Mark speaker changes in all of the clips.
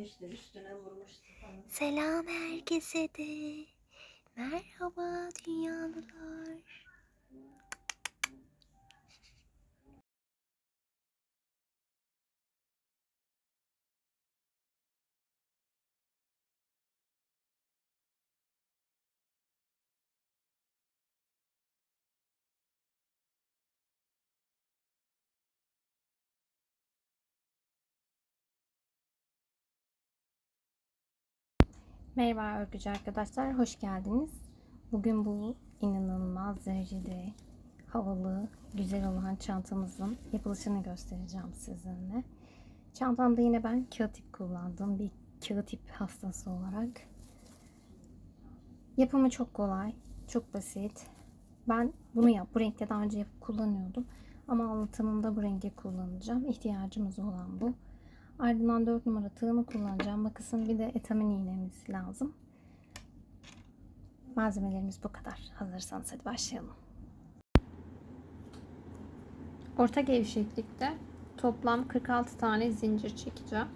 Speaker 1: işte üstüne vurmuştu falan.
Speaker 2: Selam herkese de. Merhaba dünyalılar. Merhaba örgücü arkadaşlar, hoş geldiniz. Bugün bu inanılmaz derecede havalı, güzel olan çantamızın yapılışını göstereceğim sizinle. Çantamda yine ben kağıt ip kullandım. Bir kağıt ip hastası olarak. Yapımı çok kolay, çok basit. Ben bu renkte daha önce yapıp kullanıyordum. Ama anlatımımda bu rengi kullanacağım. İhtiyacımız olan bu. Ardından 4 numara tığımı kullanacağım. Bakın bir de etamin iğnemiz lazım. Malzemelerimiz bu kadar. Hazırsanız hadi başlayalım. Orta gevşeklikte toplam 46 tane zincir çekeceğim.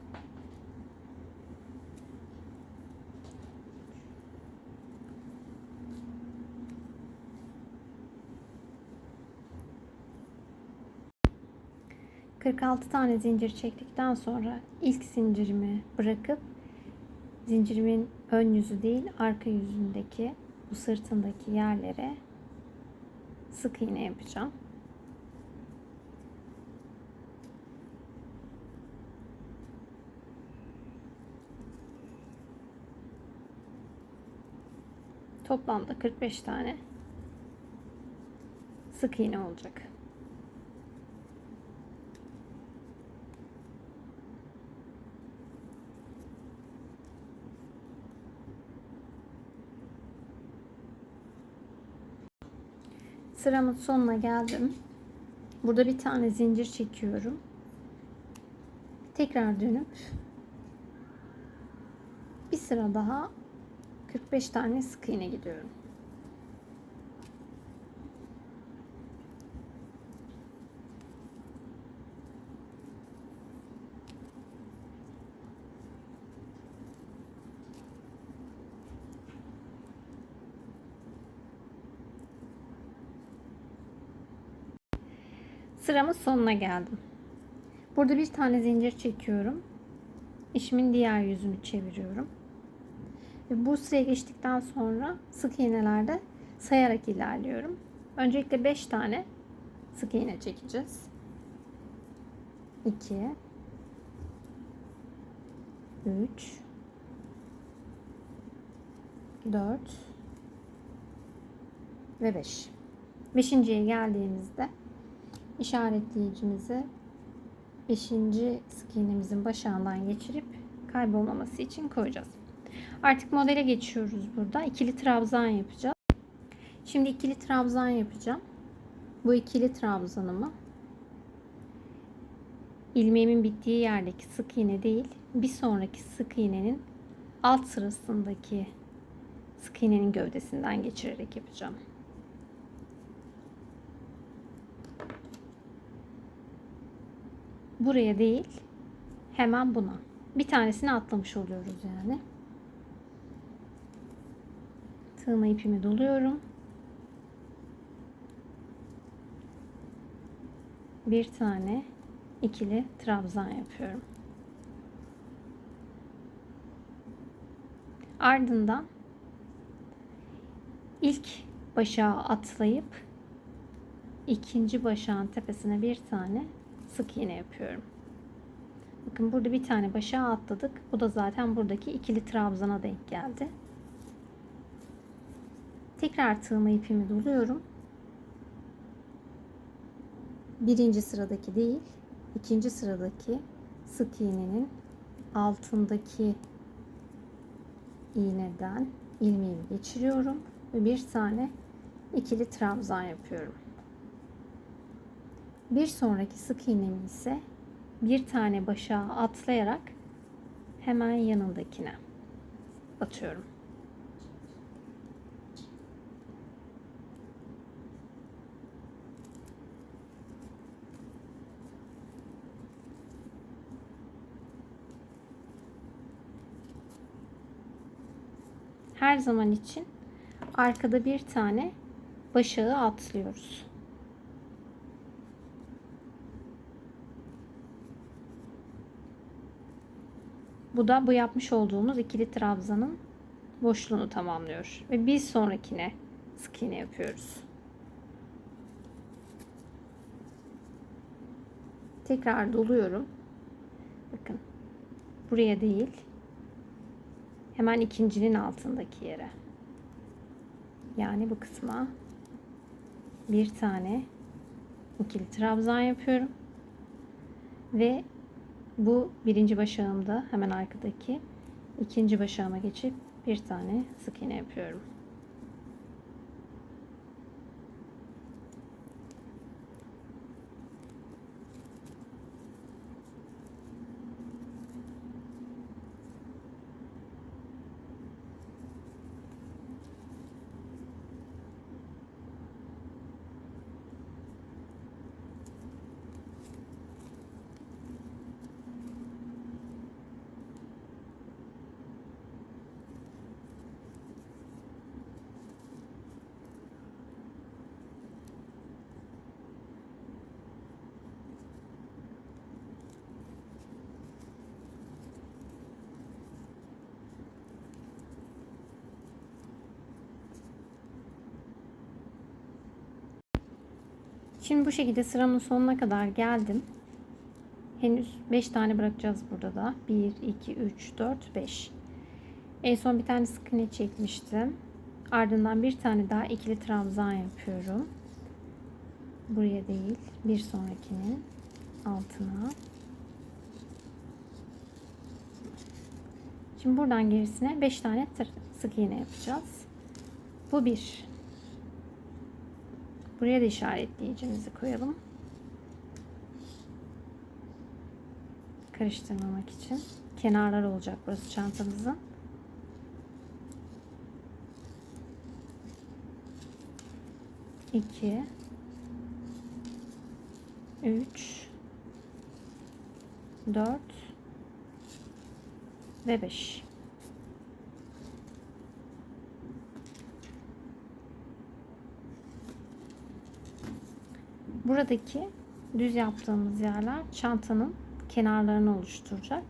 Speaker 2: ...46 tane zincir çektikten sonra ilk zincirimi bırakıp zincirimin ön yüzü değil arka yüzündeki bu sırtındaki yerlere sık iğne yapacağım. Toplamda 45 tane sık iğne olacak. Sıramın sonuna geldim. Burada bir tane zincir çekiyorum. Tekrar dönüp bir sıra daha 45 tane sık iğne gidiyorum. Sıramın sonuna geldim. Burada bir tane zincir çekiyorum. İşimin diğer yüzünü çeviriyorum. Ve bu sıraya geçtikten sonra sık iğnelerde sayarak ilerliyorum. Öncelikle 5 tane sık iğne çekeceğiz. 2 3 4 ve 5. Beşinciye geldiğimizde işaretleyicimizi 5. sık iğnemizin başağından geçirip kaybolmaması için koyacağız. Artık modele geçiyoruz burada. İkili trabzan yapacağız. Şimdi ikili trabzan yapacağım. Bu ikili trabzanımı ilmeğimin bittiği yerdeki sık iğne değil, bir sonraki sık iğnenin alt sırasındaki sık iğnenin gövdesinden geçirerek yapacağım. Buraya değil, hemen buna. Bir tanesini atlamış oluyoruz yani. Tığıma ipimi doluyorum. Bir tane ikili trabzan yapıyorum. Ardından ilk başağı atlayıp ikinci başağın tepesine bir tane sık iğne yapıyorum. Bakın burada bir tane başağı atladık. Bu da zaten buradaki ikili trabzana denk geldi. Tekrar tığıma ipimi doluyorum. Birinci sıradaki değil, ikinci sıradaki sık iğnenin altındaki iğneden ilmeğimi geçiriyorum ve bir tane ikili trabzan yapıyorum. Bir sonraki sık iğnemi ise bir tane başağı atlayarak hemen yanındakine batıyorum. her zaman için arkada bir tane başağı atlıyoruz. Bu da bu yapmış olduğumuz ikili trabzanın boşluğunu tamamlıyor. Ve bir sonrakine sık iğne yapıyoruz. Tekrar doluyorum. Bakın. Buraya değil. Hemen ikincinin altındaki yere. Yani bu kısma bir tane ikili trabzan yapıyorum. Ve bu birinci başağımda hemen arkadaki ikinci başağıma geçip bir tane sık iğne yapıyorum. Şimdi bu şekilde sıramın sonuna kadar geldim. Henüz 5 tane bırakacağız burada da. 1, 2, 3, 4, 5. En son bir tane sık iğne çekmiştim. Ardından bir tane daha ikili trabzan yapıyorum. Buraya değil, bir sonrakinin altına. Şimdi buradan gerisine 5 tane sık iğne yapacağız. Bu bir. Buraya da işaretleyicimizi koyalım. Karıştırmamak için. Kenarlar olacak burası çantamızın. İki, üç, 4 ve 5. Buradaki düz yaptığımız yerler çantanın kenarlarını oluşturacak.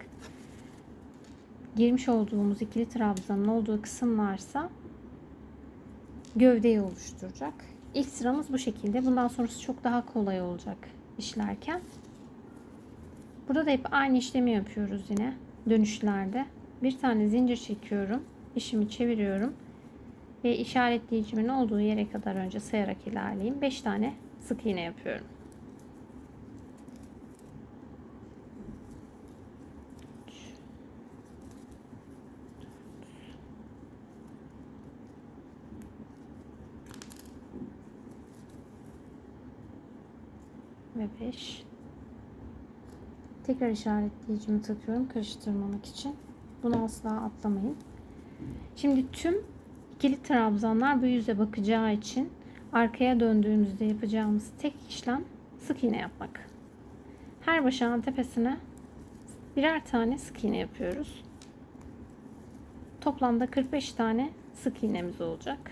Speaker 2: Girmiş olduğumuz ikili trabzanın olduğu kısım varsa gövdeyi oluşturacak. İlk sıramız bu şekilde. Bundan sonrası çok daha kolay olacak işlerken. Burada da hep aynı işlemi yapıyoruz yine dönüşlerde. Bir tane zincir çekiyorum. İşimi çeviriyorum. Ve işaretleyicimin olduğu yere kadar önce sayarak ilerleyeyim. 5 tane sık iğne yapıyorum. Ve 5. Tekrar işaretleyicimi takıyorum karıştırmamak için. Bunu asla atlamayın. Şimdi tüm ikili trabzanlar bu yüze bakacağı için arkaya döndüğümüzde yapacağımız tek işlem sık iğne yapmak. Her başağın tepesine birer tane sık iğne yapıyoruz. Toplamda 45 tane sık iğnemiz olacak.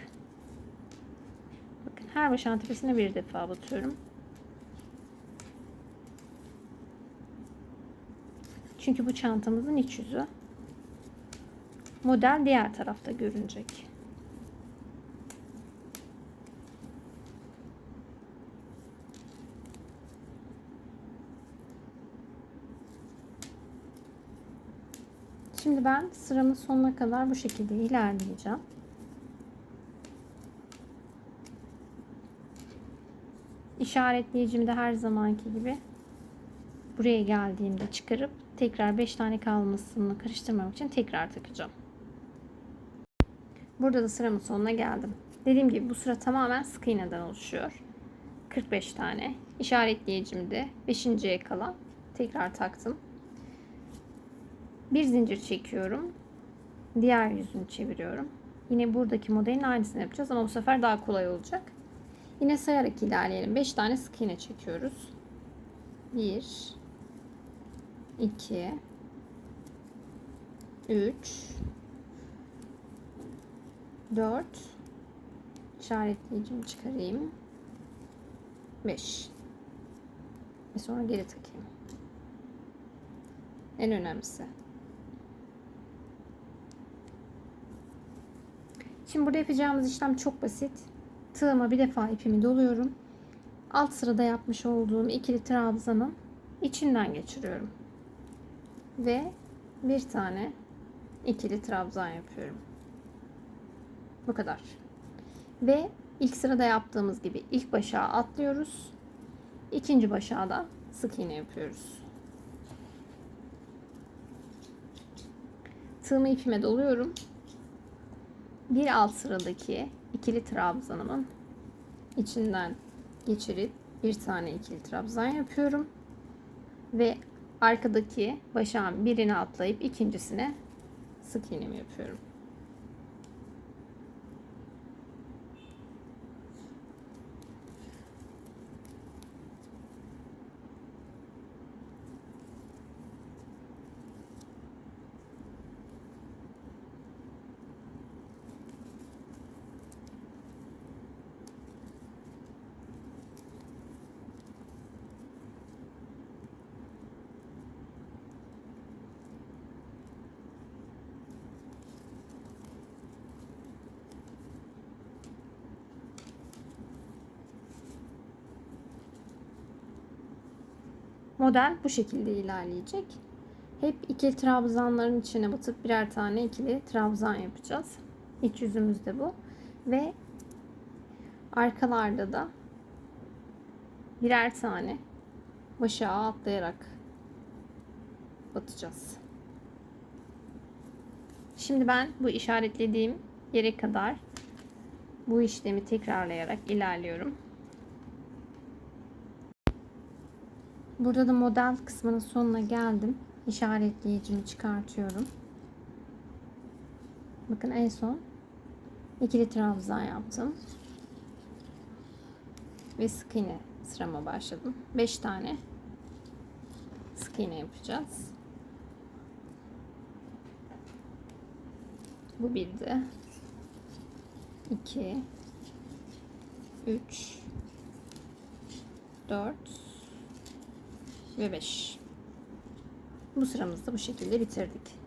Speaker 2: Bakın her başağın tepesine bir defa batıyorum. Çünkü bu çantamızın iç yüzü. Model diğer tarafta görünecek. Şimdi ben sıramın sonuna kadar bu şekilde ilerleyeceğim. İşaretleyicimi de her zamanki gibi buraya geldiğimde çıkarıp tekrar 5 tane kalmasını karıştırmamak için tekrar takacağım. Burada da sıramın sonuna geldim. Dediğim gibi bu sıra tamamen sık iğneden oluşuyor. 45 tane. İşaretleyicimi de 5.'ye kala tekrar taktım. Bir zincir çekiyorum. Diğer yüzünü çeviriyorum. Yine buradaki modelin aynısını yapacağız ama bu sefer daha kolay olacak. Yine sayarak ilerleyelim. 5 tane sık iğne çekiyoruz. 1 2 3 4, işaretleyicimi çıkarayım, 5 ve sonra geri takayım. En önemlisi. Şimdi burada yapacağımız işlem çok basit. Tığıma bir defa ipimi doluyorum. Alt sırada yapmış olduğum ikili trabzanın içinden geçiriyorum. Ve bir tane ikili trabzan yapıyorum. Bu kadar. Ve ilk sırada yaptığımız gibi ilk başağa atlıyoruz. İkinci başağa da sık iğne yapıyoruz. Tığımı ipime doluyorum. Bir alt sıradaki ikili trabzanımın içinden geçirip bir tane ikili trabzan yapıyorum. Ve arkadaki başağın birini atlayıp ikincisine sık iğnemi yapıyorum. Model bu şekilde ilerleyecek. Hep ikili trabzanların içine batıp birer tane ikili trabzan yapacağız. İç yüzümüz de bu. Ve arkalarda da birer tane başağa atlayarak batacağız. Şimdi ben bu işaretlediğim yere kadar bu işlemi tekrarlayarak ilerliyorum. Burada da model kısmının sonuna geldim. İşaretleyicimi çıkartıyorum. Bakın en son ikili trabzan yaptım. Ve sık iğne sırama başladım. 5 tane sık iğne yapacağız. Bu birdi. 2 3 4 ve 5. Bu sıramızı da bu şekilde bitirdik.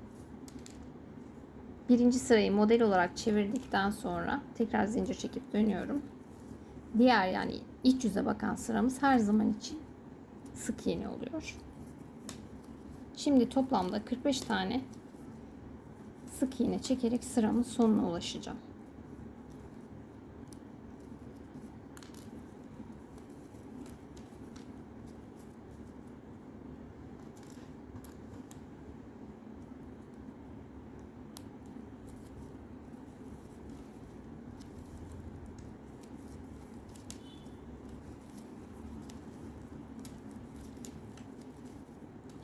Speaker 2: Birinci sırayı model olarak çevirdikten sonra tekrar zincir çekip dönüyorum. Diğer yani iç yüze bakan sıramız her zaman için sık iğne oluyor. Şimdi toplamda 45 tane sık iğne çekerek sıramın sonuna ulaşacağım.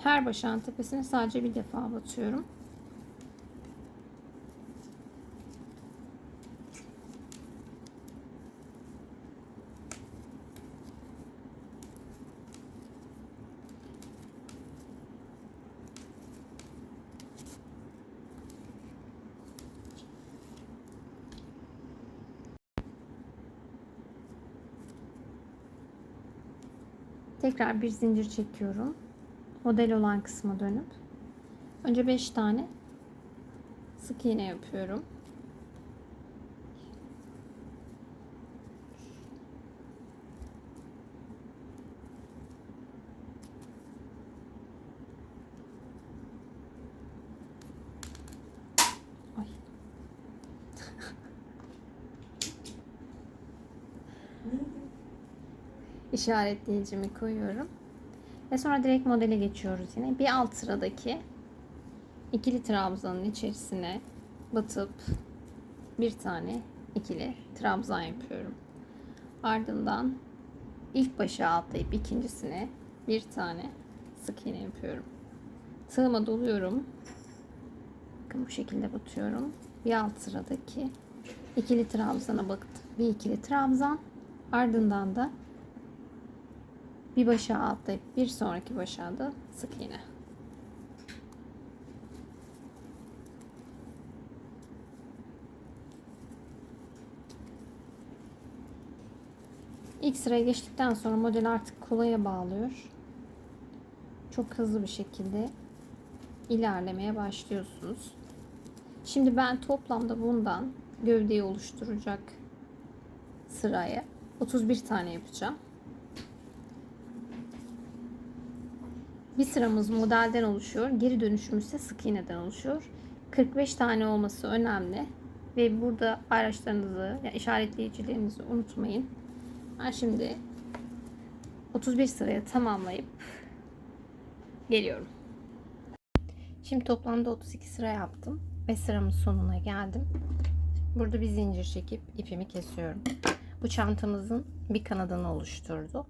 Speaker 2: Her başağın tepesine sadece bir defa batıyorum. Tekrar bir zincir çekiyorum. Model olan kısma dönüp önce 5 tane sık iğne yapıyorum. Ay. İşaretleyicimi koyuyorum. Ve sonra direkt modele geçiyoruz yine. Bir alt sıradaki ikili trabzanın içerisine batıp bir tane ikili trabzan yapıyorum. Ardından ilk başa atlayıp ikincisine bir tane sık iğne yapıyorum. Tığıma doluyorum. Bakın bu şekilde batıyorum. Bir alt sıradaki ikili trabzana batıp bir ikili trabzan, ardından da bir başa atlayıp bir sonraki başa da sık iğne. İlk sıraya geçtikten sonra model artık kolaya bağlıyor. Çok hızlı bir şekilde ilerlemeye başlıyorsunuz. Şimdi ben toplamda bundan gövdeyi oluşturacak sıraya 31 tane yapacağım. Bir sıramız modelden oluşuyor. Geri dönüşümüz ise sık iğneden oluşuyor. 45 tane olması önemli. Ve burada araçlarınızı, yani işaretleyicilerinizi unutmayın. Ben şimdi 31 sıraya tamamlayıp geliyorum. Şimdi toplamda 32 sıra yaptım ve sıramın sonuna geldim. Burada bir zincir çekip ipimi kesiyorum. Bu çantamızın bir kanadını oluşturdu.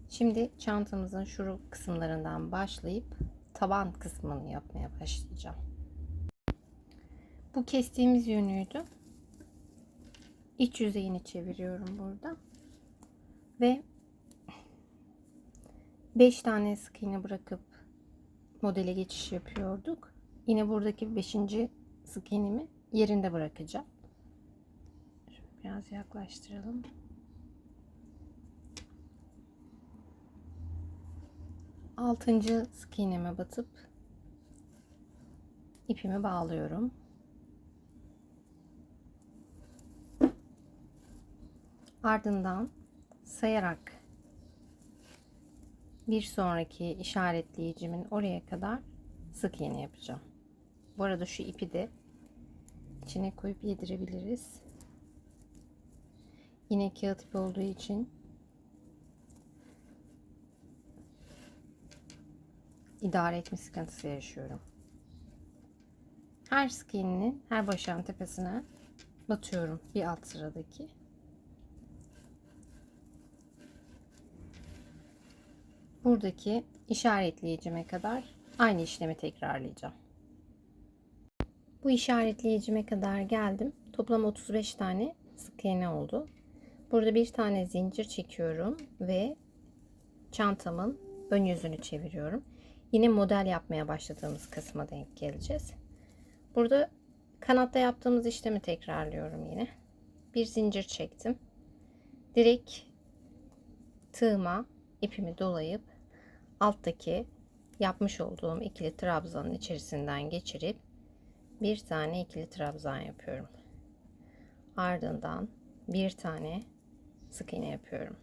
Speaker 2: Şimdi çantamızın şu kısımlarından başlayıp taban kısmını yapmaya başlayacağım. Bu kestiğimiz yönüydü. İç yüzeyini çeviriyorum burada. Ve 5 tane sık iğne bırakıp modele geçiş yapıyorduk. Yine buradaki 5. sık iğnemi yerinde bırakacağım. Şöyle biraz yaklaştıralım. Altıncı sık iğneme batıp ipimi bağlıyorum. Ardından sayarak bir sonraki işaretleyicimin oraya kadar sık iğne yapacağım. Bu arada şu ipi de içine koyup yedirebiliriz. Yine kağıt ipi olduğu için idare etme sıkıntısı yaşıyorum. Her sık iğnenin her başağın tepesine batıyorum bir alt sıradaki. Buradaki işaretleyicime kadar aynı işlemi tekrarlayacağım. Bu işaretleyicime kadar geldim. Toplam 35 tane sık iğne oldu. Burada bir tane zincir çekiyorum ve çantamın ön yüzünü çeviriyorum. Yine model yapmaya başladığımız kısma denk geleceğiz. Burada kanatta yaptığımız işlemi tekrarlıyorum yine. Bir zincir çektim. Direkt tığıma ipimi dolayıp alttaki yapmış olduğum ikili trabzanın içerisinden geçirip bir tane ikili trabzan yapıyorum. Ardından bir tane sık iğne yapıyorum.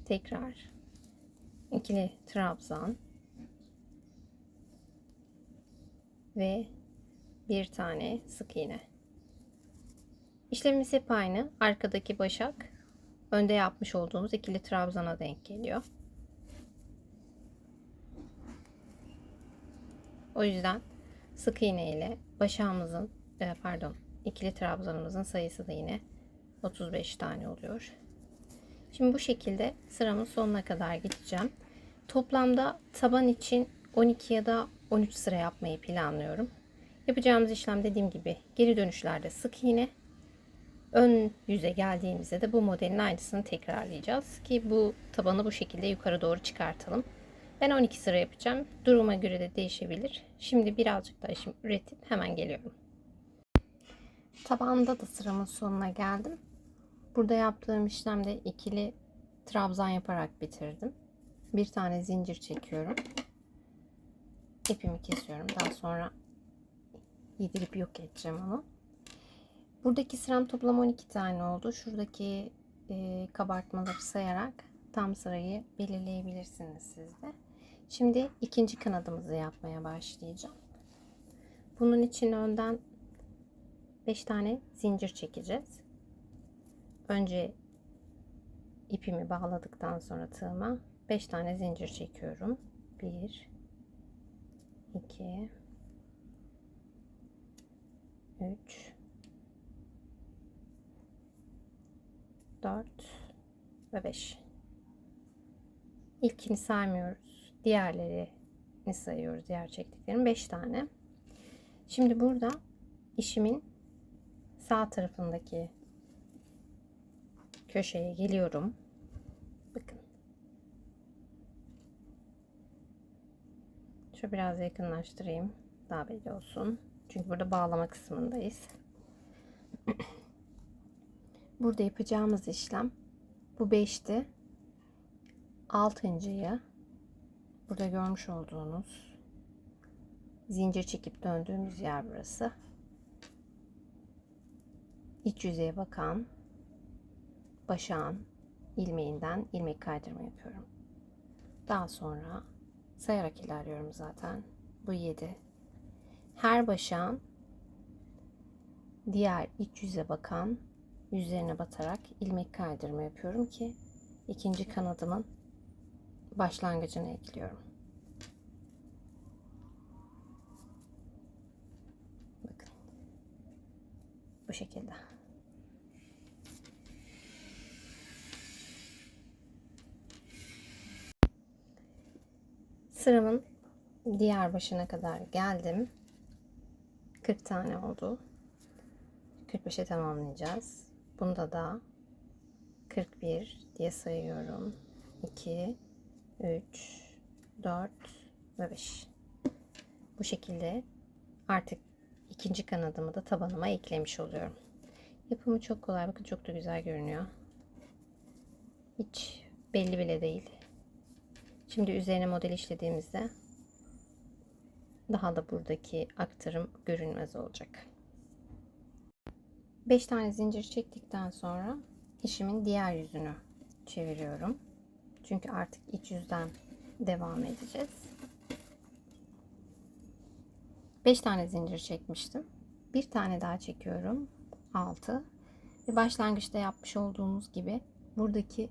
Speaker 2: Tekrar ikili trabzan ve bir tane sık iğne. İşlemimiz hep aynı. Arkadaki başak önde yapmış olduğumuz ikili trabzana denk geliyor. O yüzden sık iğne ile başağımızın ikili trabzanımızın sayısı da yine 35 tane oluyor. Şimdi bu şekilde sıramın sonuna kadar gideceğim. Toplamda taban için 12 ya da 13 sıra yapmayı planlıyorum. Yapacağımız işlem dediğim gibi geri dönüşlerde sık iğne. Ön yüze geldiğimizde de bu modelin aynısını tekrarlayacağız ki bu tabanı bu şekilde yukarı doğru çıkartalım. Ben 12 sıra yapacağım. Duruma göre de değişebilir. Şimdi birazcık daha işim üretip hemen geliyorum. Tabanda da sıramın sonuna geldim. Burada yaptığım işlemde ikili trabzan yaparak bitirdim. Bir tane zincir çekiyorum. İpimi kesiyorum. Daha sonra yedirip yok edeceğim onu. Buradaki sıram toplam 12 tane oldu. Şuradaki kabartmaları sayarak tam sırayı belirleyebilirsiniz siz de. Şimdi ikinci kanadımızı yapmaya başlayacağım. Bunun için önden 5 tane zincir çekeceğiz. Önce ipimi bağladıktan sonra tığıma 5 tane zincir çekiyorum. 1 2 3 4 ve 5. İlkini saymıyoruz. Diğerlerini sayıyoruz. Diğer çektiklerim 5 tane. Şimdi burada işimin sağ tarafındaki köşeye geliyorum. Bakın. Şöyle biraz yakınlaştırayım. Daha belli olsun. Çünkü burada bağlama kısmındayız. Burada yapacağımız işlem bu 5'ti. 6.'yı burada görmüş olduğunuz zincir çekip döndüğümüz yer burası. İç yüzeye bakan başağın ilmeğinden ilmek kaydırma yapıyorum. Daha sonra sayarak ilerliyorum zaten. Bu 7. Her başağın diğer iç yüze bakan yüzlerine batarak ilmek kaydırma yapıyorum ki ikinci kanadımın başlangıcını ekliyorum. Bakın. Bu şekilde. Sıramın diğer başına kadar geldim. 40 tane oldu. 45'e tamamlayacağız. Bunda da 41 diye sayıyorum. 2, 3, 4 ve 5. Bu şekilde artık ikinci kanadımı da tabanıma eklemiş oluyorum. Yapımı çok kolay. Bakın çok da güzel görünüyor. Hiç belli bile değil. Şimdi üzerine model işlediğimizde daha da buradaki aktarım görünmez olacak. 5 tane zincir çektikten sonra işimin diğer yüzünü çeviriyorum. Çünkü artık iç yüzden devam edeceğiz. 5 tane zincir çekmiştim. Bir tane daha çekiyorum. 6. Ve başlangıçta yapmış olduğumuz gibi buradaki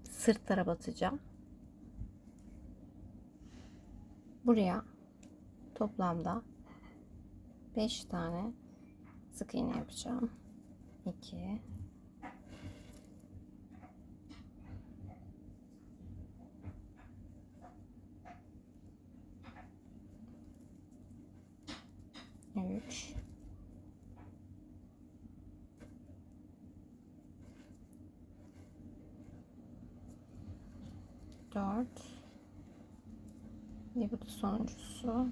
Speaker 2: sırtlara batacağım. Buraya toplamda 5 tane sık iğne yapacağım. 2, 3, 4 ve bu da sonuncusu.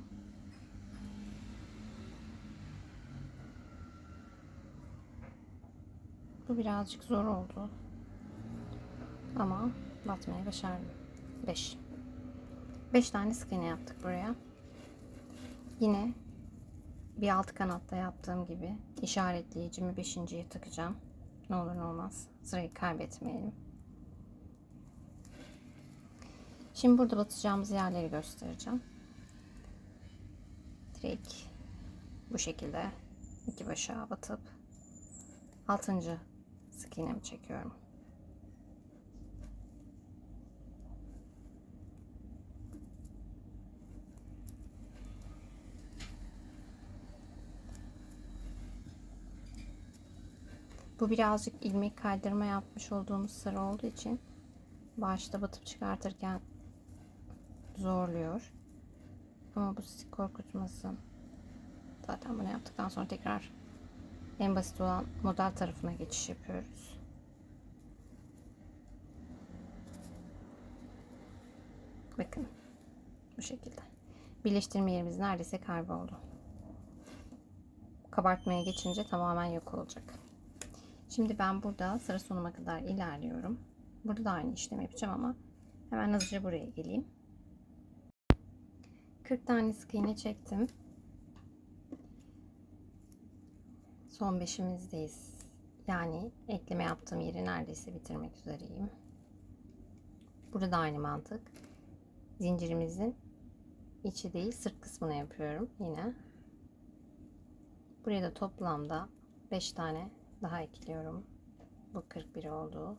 Speaker 2: Bu birazcık zor oldu. Ama batmayı başardım. 5. 5 tane sık iğne yaptık buraya. Yine bir alt kanatta yaptığım gibi işaretleyicimi 5.'ye takacağım. Ne olur ne olmaz. Sırayı kaybetmeyelim. Şimdi burada batacağımız yerleri göstereceğim. Direkt bu şekilde iki başağa batıp 6. sık iğnemi çekiyorum. Bu birazcık ilmek kaydırma yapmış olduğumuz sıra olduğu için başta batıp çıkartırken zorluyor. Ama bu sizi korkutmasın. Zaten bunu yaptıktan sonra tekrar en basit olan model tarafına geçiş yapıyoruz. Bakın bu şekilde. Birleştirme yerimiz neredeyse kayboldu. Kabartmaya geçince tamamen yok olacak. Şimdi ben burada sıra sonuna kadar ilerliyorum. Burada da aynı işlemi yapacağım ama hemen hızlıca buraya geleyim. 40 tane sık iğne çektim. Son 5'imizdeyiz. Yani ekleme yaptığım yeri neredeyse bitirmek üzereyim. Burada da aynı mantık. Zincirimizin içi değil sırt kısmını yapıyorum yine. Buraya da toplamda 5 tane daha ekliyorum. Bu 41 oldu.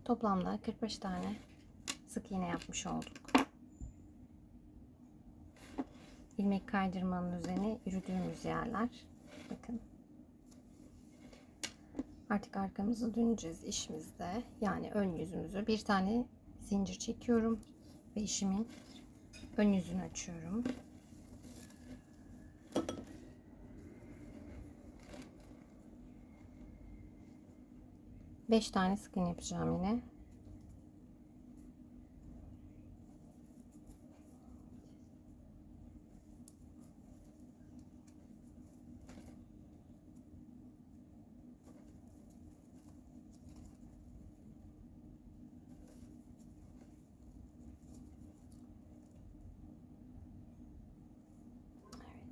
Speaker 2: Toplamda 45 tane sık iğne yapmış olduk. İlmek kaydırmanın üzerine yürüdüğümüz yerler. Bakın. Artık arkamızı döneceğiz işimizde. Yani ön yüzümüzü bir tane zincir çekiyorum ve işimin ön yüzünü açıyorum. Beş tane sık iğne yapacağım yine.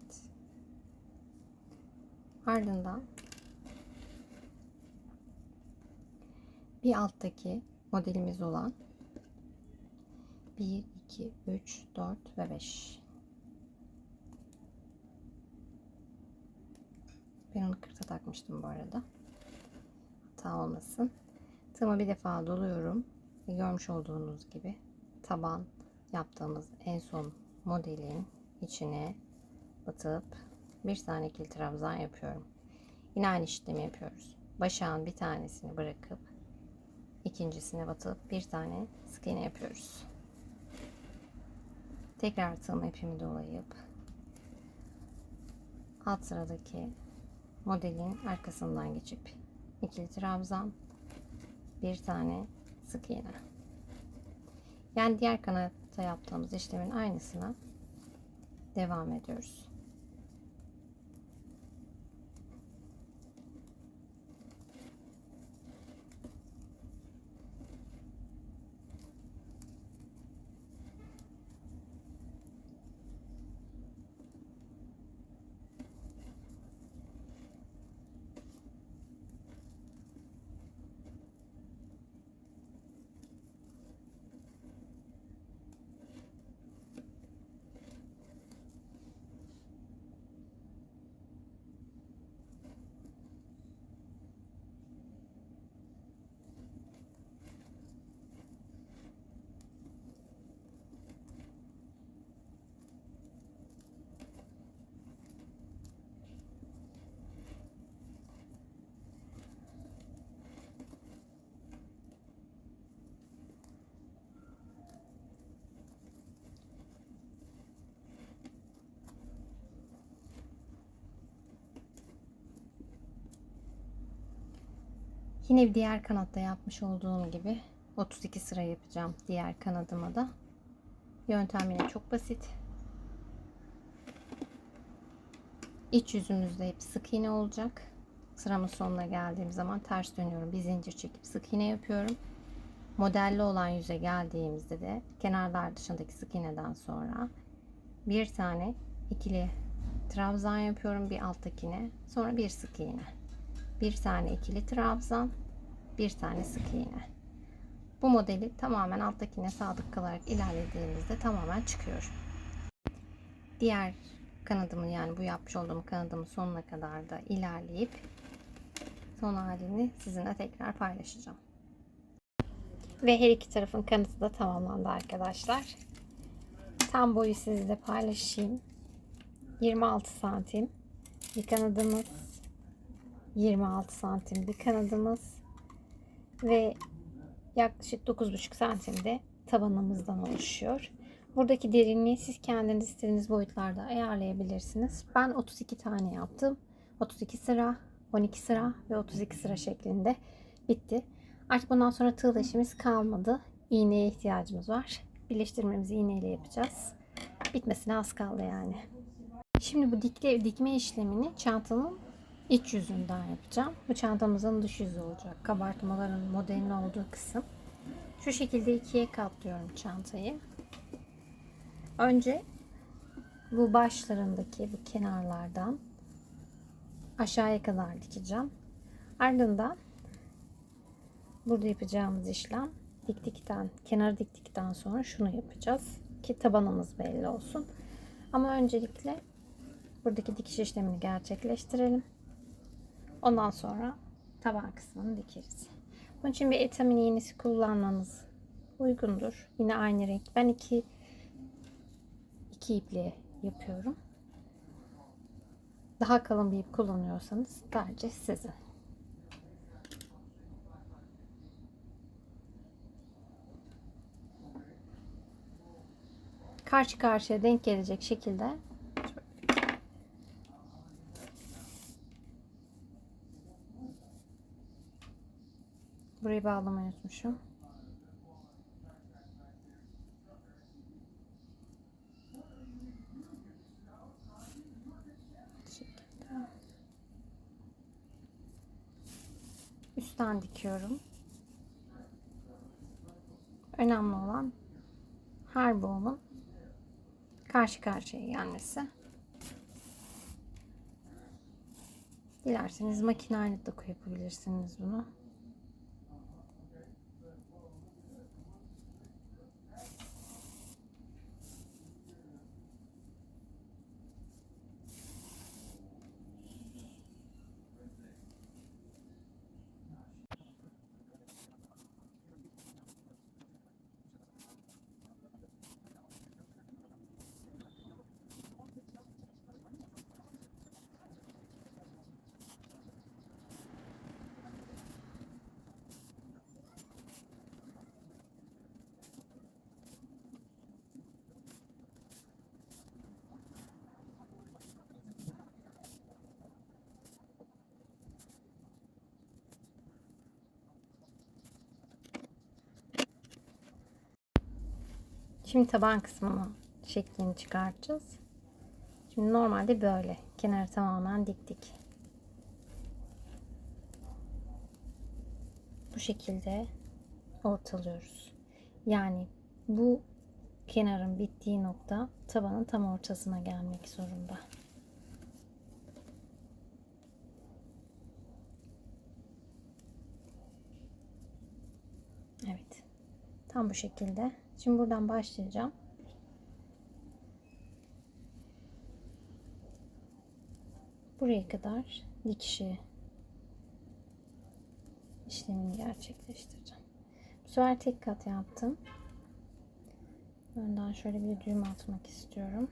Speaker 2: Evet. Ardından bir alttaki modelimiz olan 1, 2, 3, 4 ve 5. Ben onu 40'a takmıştım bu arada. Hata olmasın. Tığımı bir defa doluyorum. Ve görmüş olduğunuz gibi taban yaptığımız en son modelin içine batıp bir tane ikili trabzan yapıyorum. Yine aynı işlemi yapıyoruz. Başağın bir tanesini bırakıp ikincisine batıp bir tane sık iğne yapıyoruz. Tekrar tığım ipimi dolayıp alt sıradaki modelin arkasından geçip ikili trabzan, bir tane sık iğne. Yani diğer kanatta yaptığımız işlemin aynısına devam ediyoruz. Yine diğer kanatta yapmış olduğum gibi 32 sıra yapacağım diğer kanadıma da. Yöntem yine çok basit. İç yüzümüzde hep sık iğne olacak. Sıramın sonuna geldiğim zaman ters dönüyorum. Bir zincir çekip sık iğne yapıyorum. Modelli olan yüze geldiğimizde de kenarlar dışındaki sık iğneden sonra bir tane ikili trabzan yapıyorum bir alttakine. Sonra bir sık iğne. Bir tane ikili trabzan, bir tane sık iğne. Bu modeli tamamen alttakine sadık kalarak ilerlediğimizde tamamen çıkıyor. Diğer kanadımı, yani bu yapmış olduğum kanadımın sonuna kadar da ilerleyip son halini sizinle tekrar paylaşacağım. Ve her iki tarafın kanadı da tamamlandı arkadaşlar. Tam boyu sizle paylaşayım. 26 santim bir kanadımız, 26 santim bir kanadımız ve yaklaşık 9,5 santimde tabanımızdan oluşuyor. Buradaki derinliği siz kendiniz istediğiniz boyutlarda ayarlayabilirsiniz. Ben 32 tane yaptım. 32 sıra, 12 sıra ve 32 sıra şeklinde bitti. Artık bundan sonra tığla işimiz kalmadı. İğneye ihtiyacımız var. Birleştirmemizi iğneyle yapacağız. Bitmesine az kaldı yani. Şimdi bu dikme işlemini çantanın iç yüzünden yapacağım. Bu çantamızın dış yüzü olacak. Kabartmaların modelin olduğu kısım. Şu şekilde ikiye katlıyorum çantayı. Önce bu başlarındaki bu kenarlardan aşağıya kadar dikeceğim. Ardından burada yapacağımız işlem kenarı diktikten sonra şunu yapacağız ki tabanımız belli olsun. Ama öncelikle buradaki dikiş işlemini gerçekleştirelim. Ondan sonra taban kısmını dikeriz. Bunun için bir etamin iğnesi kullanmanız uygundur. Yine aynı renk. Ben iki iple yapıyorum. Daha kalın bir ip kullanıyorsanız tercih sizin. karşı karşıya denk gelecek şekilde burayı bağlamayı unutmuşum. Üstten dikiyorum. Önemli olan her boğumun karşı karşıya gelmesi. Dilerseniz makineyle de yapabilirsiniz bunu. Şimdi taban kısmının şeklini çıkartacağız. Şimdi normalde böyle. Kenarı tamamen diktik. Bu şekilde ortalıyoruz. Yani bu kenarın bittiği nokta tabanın tam ortasına gelmek zorunda. Evet. Tam bu şekilde. Şimdi buradan başlayacağım. Buraya kadar dikişi işlemini gerçekleştireceğim. Bu sefer tek kat yaptım. Önden şöyle bir düğüm atmak istiyorum.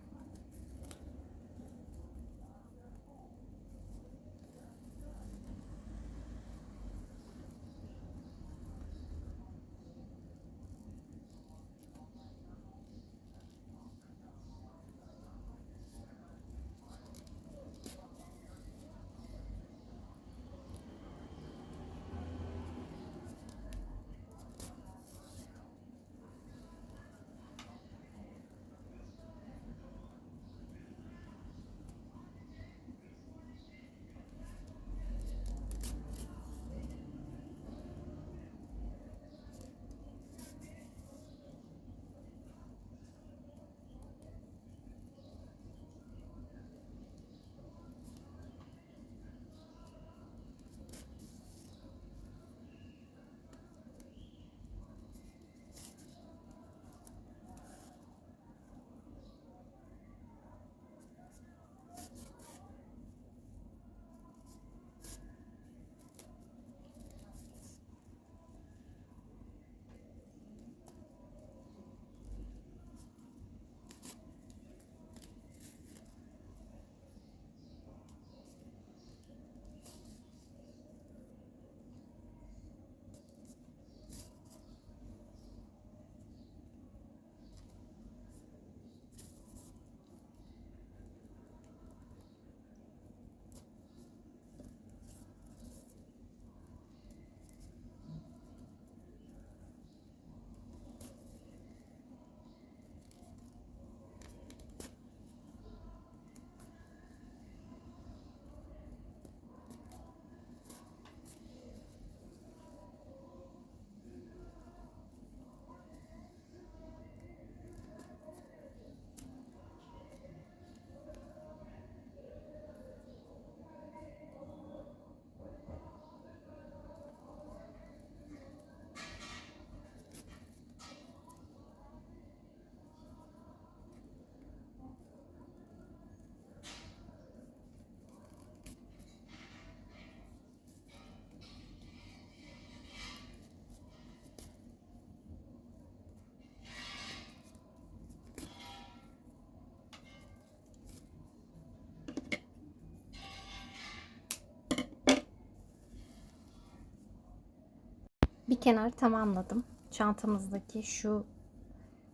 Speaker 2: Bir kenar tamamladım. Çantamızdaki şu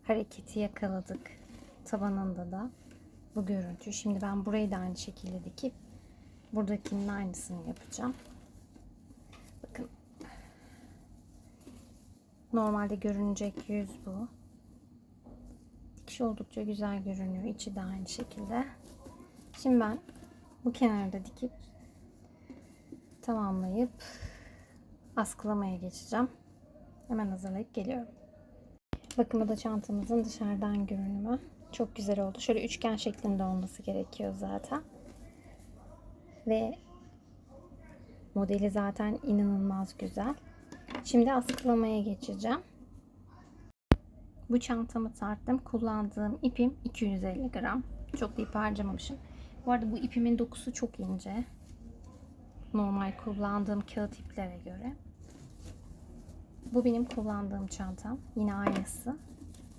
Speaker 2: hareketi yakaladık. tabanında da bu görüntü. Şimdi ben burayı da aynı şekilde dikip buradakinin aynısını yapacağım. Bakın. Normalde görünecek yüz bu. Dikiş oldukça güzel görünüyor. İçi de aynı şekilde. Şimdi ben bu kenarda dikip tamamlayıp askılamaya geçeceğim. Hemen hazırlayıp geliyorum. Bakın bu da çantamızın dışarıdan görünümü. Çok güzel oldu. Şöyle üçgen şeklinde olması gerekiyor zaten. Ve modeli zaten inanılmaz güzel. Şimdi askılamaya geçeceğim. Bu çantamı tarttım. Kullandığım ipim 250 gram. Çok da ip harcamamışım. Bu arada bu ipimin dokusu çok ince. Normal kullandığım kağıt iplere göre. Bu benim kullandığım çantam. Yine aynısı.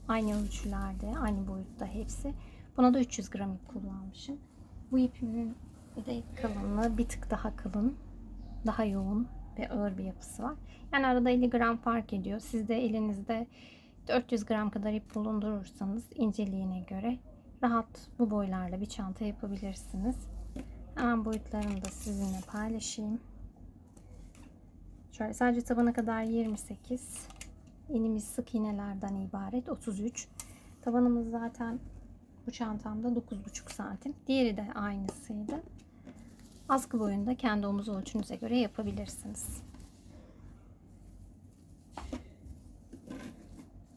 Speaker 2: Aynı ölçülerde, aynı boyutta hepsi. Buna da 300 gram ip kullanmışım. Bu ipimin bir de kalınlığı bir tık daha kalın. Daha yoğun ve ağır bir yapısı var. Yani arada 50 gram fark ediyor. Siz de elinizde 400 gram kadar ip bulundurursanız inceliğine göre rahat bu boylarla bir çanta yapabilirsiniz. Hemen boyutlarını da sizinle paylaşayım. Şöyle sadece tabana kadar 28. İğnemiz sık iğnelerden ibaret 33. Tabanımız zaten bu çantamda 9,5 santim. Diğeri de aynısıydı. Askı boyunda kendi omuz ölçünüze göre yapabilirsiniz.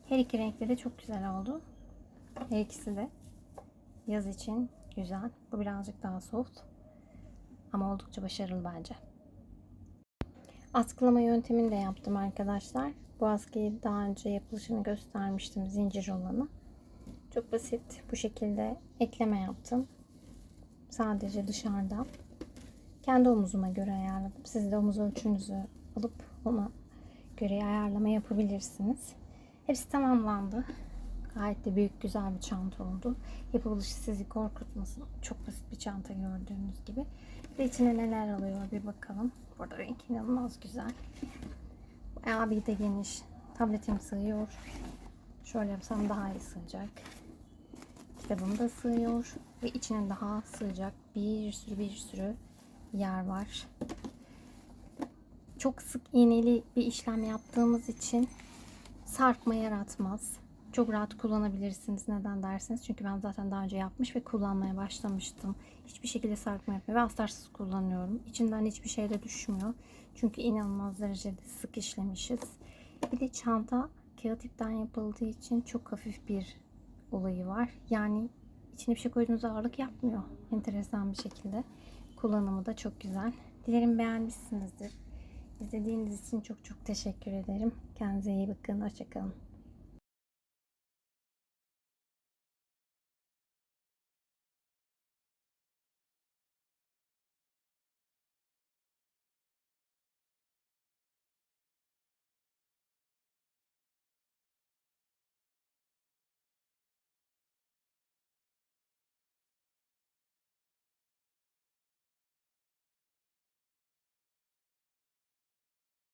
Speaker 2: Her iki renkli de çok güzel oldu. Her ikisi de yaz için güzel. Bu birazcık daha soft. Ama oldukça başarılı bence. Askılama yöntemini de yaptım arkadaşlar. Bu askıyı daha önce yapılışını göstermiştim, zincir olanı. Çok basit. Bu şekilde ekleme yaptım. Sadece dışarıdan. Kendi omuzuma göre ayarladım. Siz de omuz ölçünüzü alıp ona göre ayarlama yapabilirsiniz. Hepsi tamamlandı. Gayet de büyük, güzel bir çanta oldu. Yapılışı sizi korkutmasın. Çok basit bir çanta gördüğünüz gibi. Ve içine neler alıyor bir bakalım. Burada renk inanılmaz güzel. Bayağı bir de geniş. Tabletim sığıyor. Şöyle yapsam daha iyi sığacak. Kitabım da sığıyor. Ve içine daha sığacak bir sürü yer var. Çok sık iğneli bir işlem yaptığımız için sarkma yaratmaz. Çok rahat kullanabilirsiniz. Neden dersiniz? Çünkü ben zaten daha önce yapmış ve kullanmaya başlamıştım. Hiçbir şekilde sarkma yapmıyor ve astarsız kullanıyorum. İçinden hiçbir şey de düşmüyor. Çünkü inanılmaz derecede sık işlemişiz. Bir de çanta kağıt ipten yapıldığı için çok hafif bir olayı var. Yani içine bir şey koyduğunuzda ağırlık yapmıyor. Enteresan bir şekilde. Kullanımı da çok güzel. Dilerim beğenmişsinizdir. İzlediğiniz için çok teşekkür ederim. Kendinize iyi bakın. Hoşça kalın.